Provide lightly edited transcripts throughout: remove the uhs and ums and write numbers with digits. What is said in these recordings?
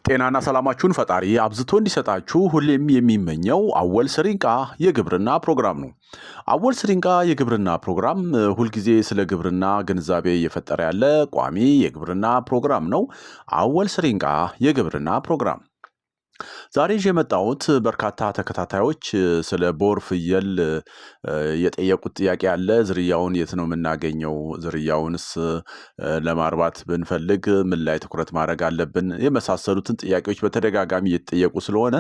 ጤናና ሰላማችሁን ፈጣሪ አብዝቶ እንዲሰጣችሁ ሁሌም የሚመኘው አወል ስሪንቃ የግብርና ፕሮግራም ነው። አወል ስሪንቃ የግብርና ፕሮግራም ሁልጊዜ ስለ ግብርና ግንዛቤ እየፈጠረ ያለ ቋሚ የግብርና ፕሮግራም ነው። አወል ስሪንቃ የግብርና ፕሮግራም ዛሬ የመጣሁት በርካታ ተከታታዮች ስለ ቦር ፍየል የጠየቁት ጥያቄ አለ። ዝርያውን የት ነው የምናገኘው? ዝርያውንስ ለማርባት ብንፈልግ ምን ላይ ትኩረት ማድረግ አለብን? የመሳሰሉትን ጥያቄዎች በተደጋጋሚ እየተጠየቁ ስለሆነ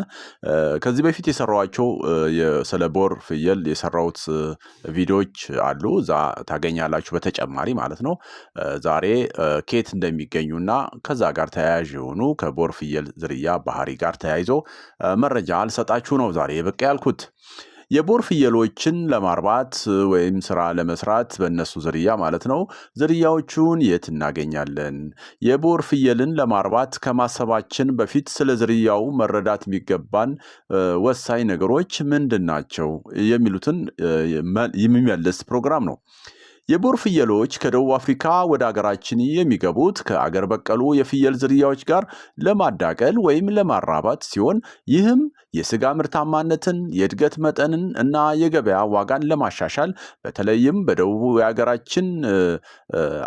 ከዚህ በፊት የሰራኋቸው ስለ ቦር ፍየል የሰራሁት ቪዲዮዎች አሉ። እዛ ታገኛላችሁ በተጨማሪ ማለት ነው። ዛሬ ከየት እንደሚገኙና ከዛ ጋር ተያያዥ የሆኑ ከቦር ፍየል ዝርያ ባህሪ ጋር ተያይዞ መረጃ አልሰጣችሁ ነው ዛሬ ብቅ ያልኩት። የቦር ፍየሎችን ለማርባት ወይም ስራ ለመስራት በእነሱ ዝርያ ማለት ነው ዝርያዎቹን የት እናገኛለን? የቦር ፍየልን ለማርባት ከማሰባችን በፊት ስለ ዝርያው መረዳት የሚገባን ወሳኝ ነገሮች ምንድናቸው? የሚሉትን የሚመልስ ፕሮግራም ነው። የቦር ፍየሎች ከደቡብ አፍሪካ ወደ አገራችን የሚገቡት ከአገር በቀሉ የፍየል ዝርያዎች ጋር ለማዳቀል ወይም ለማራባት ሲሆን ይህም የስጋ ምርታማነትን፣ የእድገት መጠንን እና የገበያ ዋጋን ለማሻሻል በተለይም በደቡብ የሀገራችን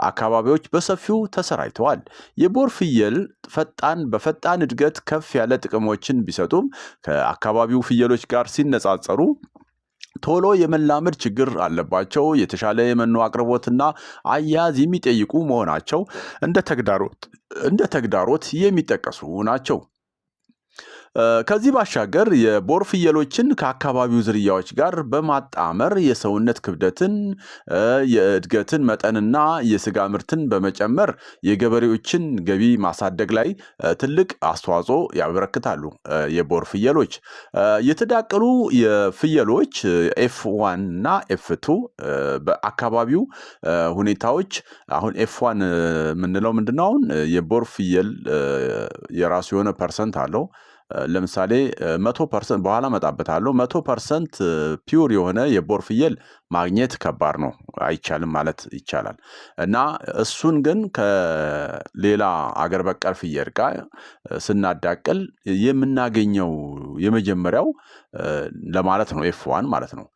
አካባቢዎች በሰፊው ተሰራጭተዋል። የቦር ፍየል በፈጣን እድገት ከፍ ያለ ጥቅሞችን ቢሰጡም ከአካባቢው ፍየሎች ጋር ሲነጻጸሩ ቶሎ የመላመድ ችግር አለባቸው። የተሻለ የመኖ አቅርቦትና አያያዝ የሚጠይቁ መሆናቸው እንደ ተግዳሮት የሚጠቀሱ ናቸው። ከዚህ ባሻገር የቦር ፍየሎችን ከአካባቢው ዝርያዎች ጋር በማጣመር የሰውነት ክብደትን፣ የእድገትን መጠንና የስጋ ምርትን በመጨመር የገበሬዎችን ገቢ ማሳደግ ላይ ትልቅ አስተዋጽኦ ያበረክታሉ። የቦር ፍየሎች የተዳቀሉ የፍየሎች ኤፍ1 እና ኤፍ2 በአካባቢው ሁኔታዎች አሁን ኤፍ1 የምንለው ምንድነው? አሁን የቦር ፍየል የራሱ የሆነ ፐርሰንት አለው። ለምሳሌ 100% በኋላ መጣበታለሁ 100% ፒውር የሆነ የቦር ፍየል ማግኘት ከባድ ነው፣ አይቻልም ማለት ይቻላል። እና እሱን ግን ከሌላ አገር በቀል ፍየል ጋር ስናዳቅል የምናገኘው የመጀመሪያው ለማለት ነው ኤፍ1 ማለት ነው።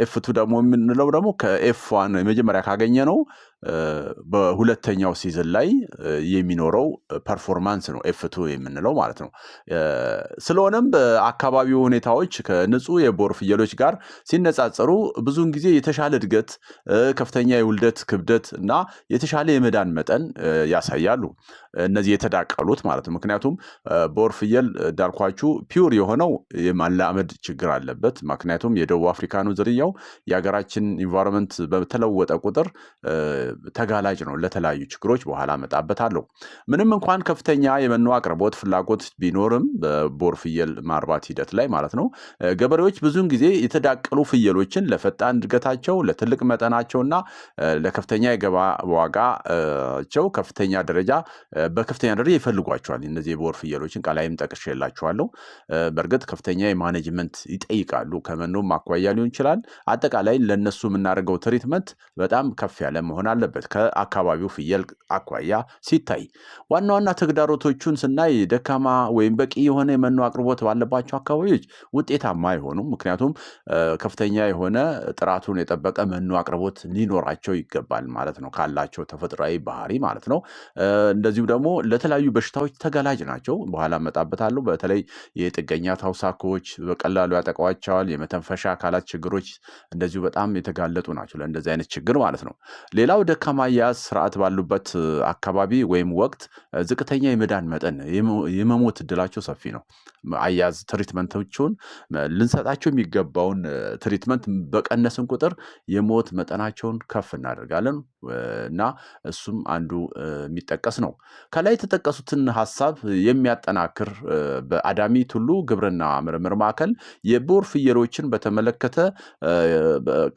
ኤፍ2 ደግሞ የምንለው ደግሞ ከኤፍ1 የመጀመሪያ ካገኘ ነው በሁለተኛው ሲዝን ላይ የሚኖረው ፐርፎርማንስ ነው ኤፍ2 የምንለው ማለት ነው። ስለሆነም በአካባቢው ሁኔታዎች ከንጹህ የቦር ፍየሎች ጋር ሲነጻጸሩ ብዙውን ጊዜ የተሻለ እድገት፣ ከፍተኛ የውልደት ክብደት እና የተሻለ የመዳን መጠን ያሳያሉ። እነዚህ የተዳቀሉት ማለት ነው። ምክንያቱም ቦር ፍየል እንዳልኳችሁ ፒውር የሆነው የማላመድ ችግር አለበት። ምክንያቱም የደቡብ አፍሪካኑ ዝርያው የሀገራችን ኢንቫይሮንመንት በተለወጠ ቁጥር ተጋላጭ ነው ለተለያዩ ችግሮች። በኋላ መጣበታለሁ። ምንም እንኳን ከፍተኛ የመኖ አቅርቦት ፍላጎት ቢኖርም በቦር ፍየል ማርባት ሂደት ላይ ማለት ነው ገበሬዎች ብዙውን ጊዜ የተዳቀሉ ፍየሎችን ለፈጣን እድገታቸው፣ ለትልቅ መጠናቸውና ለከፍተኛ የገበያ ዋጋቸው በከፍተኛ ደረጃ ይፈልጓቸዋል። እነዚህ የቦር ፍየሎችን ቃላይም ጠቅሼላችኋለሁ። በእርግጥ ከፍተኛ የማኔጅመንት ይጠይቃሉ። ከመኖም አኳያ ሊሆን ይችላል። አጠቃላይ ለነሱ የምናደርገው ትሪትመንት በጣም ከፍ ያለ መሆን አለበት ከአካባቢው ፍየል አኳያ ሲታይ። ዋና ዋና ተግዳሮቶቹን ስናይ ደካማ ወይም በቂ የሆነ የመኖ አቅርቦት ባለባቸው አካባቢዎች ውጤታማ አይሆኑም። ምክንያቱም ከፍተኛ የሆነ ጥራቱን የጠበቀ መኖ አቅርቦት ሊኖራቸው ይገባል ማለት ነው፣ ካላቸው ተፈጥሯዊ ባህሪ ማለት ነው። እንደዚሁ ደግሞ ለተለያዩ በሽታዎች ተጋላጭ ናቸው። በኋላ መጣበታለሁ። በተለይ የጥገኛ ተውሳኮች በቀላሉ ያጠቃዋቸዋል። የመተንፈሻ አካላት ችግሮች እንደዚሁ በጣም የተጋለጡ ናቸው ለእንደዚህ አይነት ችግር ማለት ነው። ሌላው ደካማ አያያዝ ስርዓት ባሉበት አካባቢ ወይም ወቅት ዝቅተኛ የመዳን መጠን፣ የመሞት እድላቸው ሰፊ ነው። አያያዝ ትሪትመንቶቹን ልንሰጣቸው የሚገባውን ትሪትመንት በቀነስን ቁጥር የሞት መጠናቸውን ከፍ እናደርጋለን እና እሱም አንዱ የሚጠቀስ ነው። ከላይ የተጠቀሱትን ሀሳብ የሚያጠናክር በአዳሚ ቱሉ ግብርና ምርምር ማዕከል የቦር ፍየሎችን በተመለከተ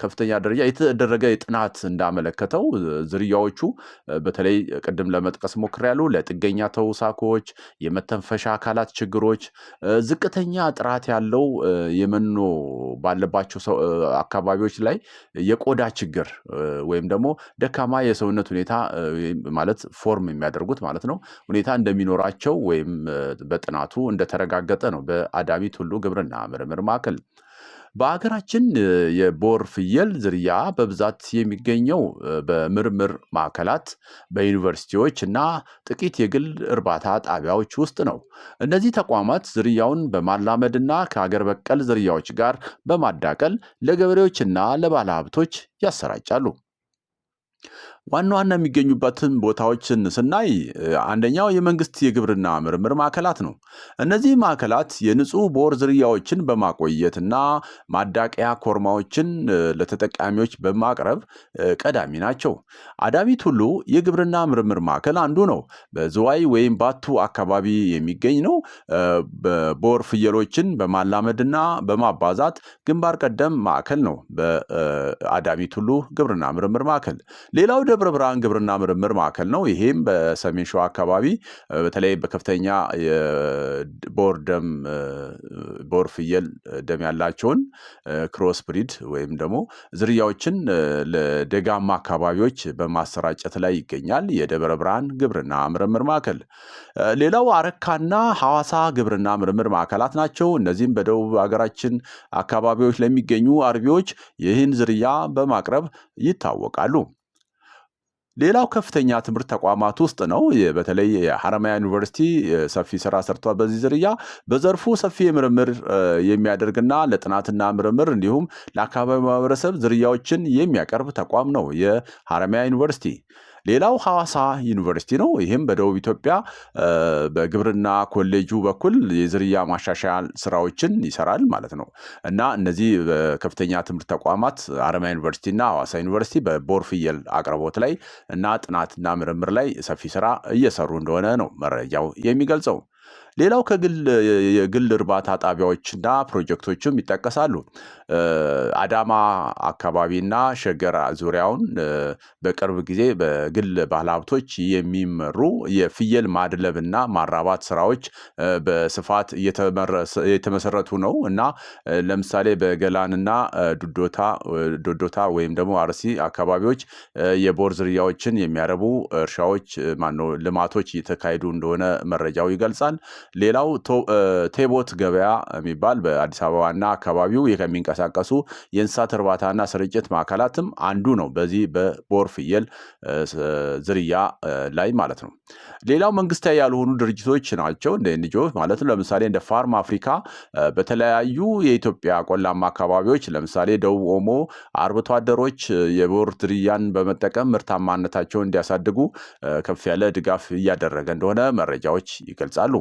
ከፍተኛ ደረጃ የተደረገ ጥናት እንዳመለከተው ዝርያዎቹ በተለይ ቅድም ለመጥቀስ ሞክሬያለሁ ለጥገኛ ተውሳኮች፣ የመተንፈሻ አካላት ችግሮች፣ ዝቅተኛ ጥራት ያለው የመኖ ባለባቸው አካባቢዎች ላይ የቆዳ ችግር ወይም ደግሞ ደካማ የሰውነት ሁኔታ ማለት ፎርም የሚያደርጉት ማለት ነው ሁኔታ እንደሚኖራቸው ወይም በጥናቱ እንደተረጋገጠ ነው በአዳሚ ቱሉ ግብርና ምርምር ማዕከል። በሀገራችን የቦር ፍየል ዝርያ በብዛት የሚገኘው በምርምር ማዕከላት፣ በዩኒቨርሲቲዎች እና ጥቂት የግል እርባታ ጣቢያዎች ውስጥ ነው። እነዚህ ተቋማት ዝርያውን በማላመድና ከሀገር በቀል ዝርያዎች ጋር በማዳቀል ለገበሬዎችና ለባለሀብቶች ያሰራጫሉ። ዋና ዋና የሚገኙበትን ቦታዎችን ስናይ አንደኛው የመንግስት የግብርና ምርምር ማዕከላት ነው። እነዚህ ማዕከላት የንጹህ ቦር ዝርያዎችን በማቆየትና ማዳቀያ ኮርማዎችን ለተጠቃሚዎች በማቅረብ ቀዳሚ ናቸው። አዳሚ ቱሉ የግብርና ምርምር ማዕከል አንዱ ነው። በዝዋይ ወይም ባቱ አካባቢ የሚገኝ ነው። ቦር ፍየሎችን በማላመድና በማባዛት ግንባር ቀደም ማዕከል ነው በአዳሚ ቱሉ ግብርና ምርምር ማዕከል። ሌላው ደብረ ብርሃን ግብርና ምርምር ማዕከል ነው። ይሄም በሰሜን ሸዋ አካባቢ በተለይ በከፍተኛ ቦር ፍየል ደም ያላቸውን ክሮስ ብሪድ ወይም ደግሞ ዝርያዎችን ለደጋማ አካባቢዎች በማሰራጨት ላይ ይገኛል የደብረ ብርሃን ግብርና ምርምር ማዕከል። ሌላው አረካና ሐዋሳ ግብርና ምርምር ማዕከላት ናቸው። እነዚህም በደቡብ ሀገራችን አካባቢዎች ለሚገኙ አርቢዎች ይህን ዝርያ በማቅረብ ይታወቃሉ። ሌላው ከፍተኛ ትምህርት ተቋማት ውስጥ ነው። በተለይ የሐረማያ ዩኒቨርሲቲ ሰፊ ስራ ሰርቷል በዚህ ዝርያ። በዘርፉ ሰፊ ምርምር የሚያደርግና ለጥናትና ምርምር እንዲሁም ለአካባቢው ማህበረሰብ ዝርያዎችን የሚያቀርብ ተቋም ነው የሐረማያ ዩኒቨርሲቲ። ሌላው ሐዋሳ ዩኒቨርሲቲ ነው። ይህም በደቡብ ኢትዮጵያ በግብርና ኮሌጁ በኩል የዝርያ ማሻሻያ ስራዎችን ይሰራል ማለት ነው እና እነዚህ በከፍተኛ ትምህርት ተቋማት ሐረማያ ዩኒቨርሲቲ እና ሐዋሳ ዩኒቨርሲቲ በቦር ፍየል አቅርቦት ላይ እና ጥናትና ምርምር ላይ ሰፊ ስራ እየሰሩ እንደሆነ ነው መረጃው የሚገልጸው። ሌላው የግል እርባታ ጣቢያዎችና ፕሮጀክቶችም ይጠቀሳሉ። አዳማ አካባቢና ሸገር ዙሪያውን በቅርብ ጊዜ በግል ባለሀብቶች የሚመሩ የፍየል ማድለብና ማራባት ስራዎች በስፋት የተመሰረቱ ነው እና ለምሳሌ በገላንና ዶዶታ ወይም ደግሞ አርሲ አካባቢዎች የቦር ዝርያዎችን የሚያረቡ እርሻዎች ልማቶች እየተካሄዱ እንደሆነ መረጃው ይገልጻል። ሌላው ቴቦት ገበያ የሚባል በአዲስ አበባና አካባቢው ከሚንቀሳቀሱ የእንስሳት እርባታና ስርጭት ማዕከላትም አንዱ ነው በዚህ በቦር ፍየል ዝርያ ላይ ማለት ነው። ሌላው መንግስታዊ ያልሆኑ ድርጅቶች ናቸው እንደ ኤንጂኦ ማለት ነው። ለምሳሌ እንደ ፋርም አፍሪካ በተለያዩ የኢትዮጵያ ቆላማ አካባቢዎች ለምሳሌ ደቡብ ኦሞ አርብቶ አደሮች የቦር ዝርያን በመጠቀም ምርታማነታቸውን እንዲያሳድጉ ከፍ ያለ ድጋፍ እያደረገ እንደሆነ መረጃዎች ይገልጻሉ።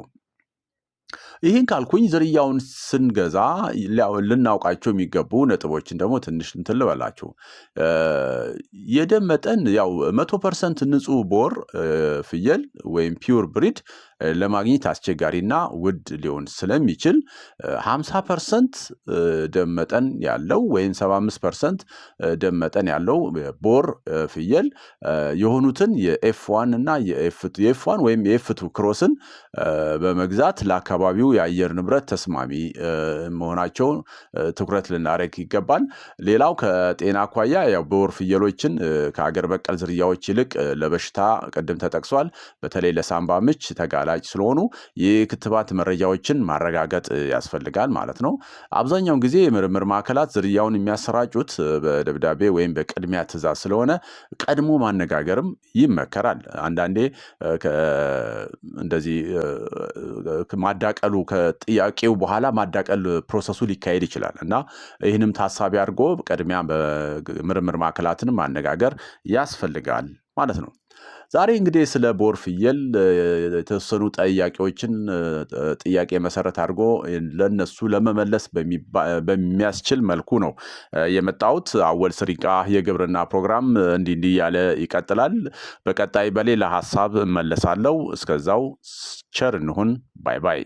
ይህን ካልኩኝ ዝርያውን ስንገዛ ልናውቃቸው የሚገቡ ነጥቦችን ደግሞ ትንሽ እንትን ልበላችሁ። የደም መጠን ያው 100% ንጹህ ቦር ፍየል ወይም ፒውር ብሪድ ለማግኘት አስቸጋሪና ውድ ሊሆን ስለሚችል 50% ደም መጠን ያለው ወይም 75% ደም መጠን ያለው ቦር ፍየል የሆኑትን የኤፍ1 እና የኤፍ1 ወይም የኤፍ2 ክሮስን በመግዛት ለአካባቢው የአየር ንብረት ተስማሚ መሆናቸውን ትኩረት ልናደርግ ይገባል። ሌላው ከጤና አኳያ ያው ቦር ፍየሎችን ከሀገር በቀል ዝርያዎች ይልቅ ለበሽታ ቅድም ተጠቅሷል በተለይ ለሳምባ ምች ተጋላጭ ስለሆኑ የክትባት መረጃዎችን ማረጋገጥ ያስፈልጋል ማለት ነው። አብዛኛውን ጊዜ የምርምር ማዕከላት ዝርያውን የሚያሰራጩት በደብዳቤ ወይም በቅድሚያ ትዕዛዝ ስለሆነ ቀድሞ ማነጋገርም ይመከራል። አንዳንዴ እንደዚህ ማዳቀሉ ከጥያቄው በኋላ ማዳቀል ፕሮሰሱ ሊካሄድ ይችላል እና ይህንም ታሳቢ አድርጎ ቅድሚያ በምርምር ማዕከላትን ማነጋገር ያስፈልጋል ማለት ነው። ዛሬ እንግዲህ ስለ ቦር ፍየል የተወሰኑ ጥያቄ መሰረት አድርጎ ለነሱ ለመመለስ በሚያስችል መልኩ ነው የመጣሁት። አወል ስሪንቃ የግብርና ፕሮግራም እንዲህ እያለ ይቀጥላል። በቀጣይ በሌላ ሀሳብ እመለሳለሁ። እስከዛው ቸር እንሁን። ባይ ባይ።